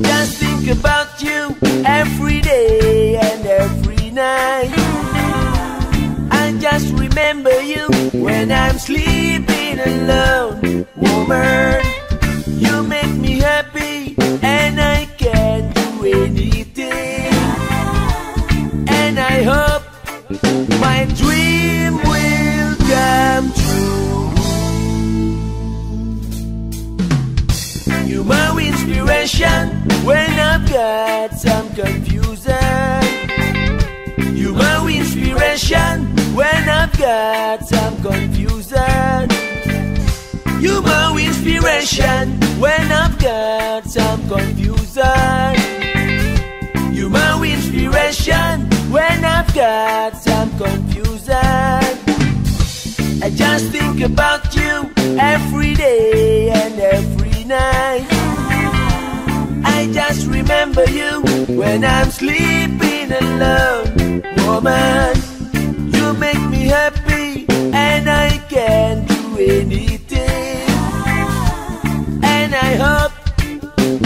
just think about you every day and every night. I just remember you when I'm sleeping alone. Woman, you make me happy and I can do anything. And I hope my dream will come true. You're my inspiration when I've got some confusion. You're my inspiration when I've got some confusion. You're my inspiration when I've got some confusion. You're my inspiration when I've got some confusion. I just think about you every day and every night. I just remember you when I'm sleeping alone. Woman, you make me happy and I can do anything. And I hope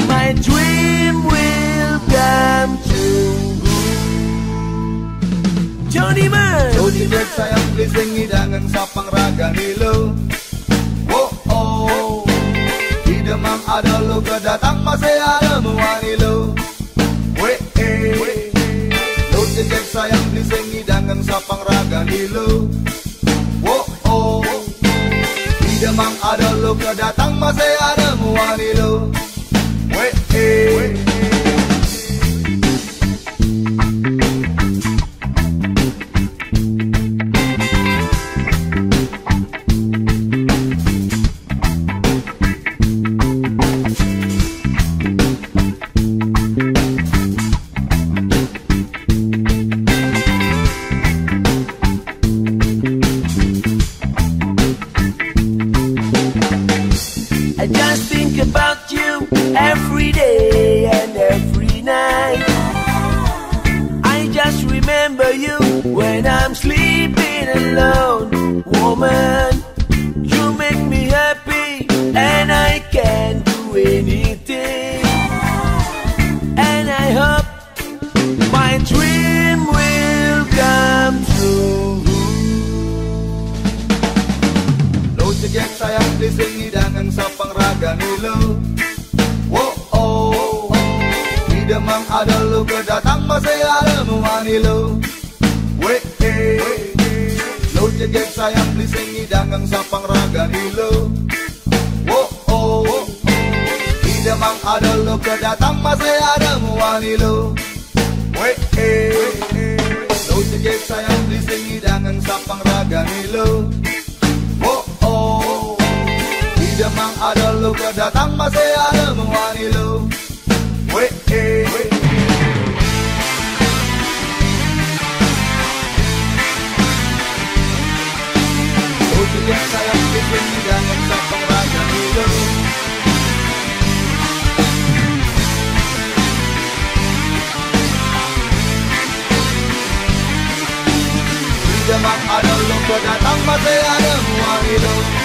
my dream will come true. Johnny Man, Jody Dead sayang blising hidangan sapang raga nilo. Oh oh, di Demang ada lo, kedatang masih ada muani lo. Jody Dead sayang blising hidangan sapang raga nilo. Oh oh, di Demang ada lo, kedatang masih ada muani lo. I just think about you every day and every night. I just remember you when I'm sleeping alone. Woman, you make me happy and I can do anything. And I hope my dream will come true. Jejak sayang blising hidangan sapang raga nilo. Oh oh, di Demang ada lo, kedatang masih ada muani lo. Lo jejak sayang blising hidangan sapang raga nilo. Oh oh, di Demang ada lo, kedatang masih ada muani lo. Lo jejak sayang blising hidangan sapang raga nilo. Di Demang ada lo, kedatang masih ada muani lo. Untuk yang sayang bikin hidangan sapang raga nilo. Di Demang ada lo, kedatang masih ada muani lo.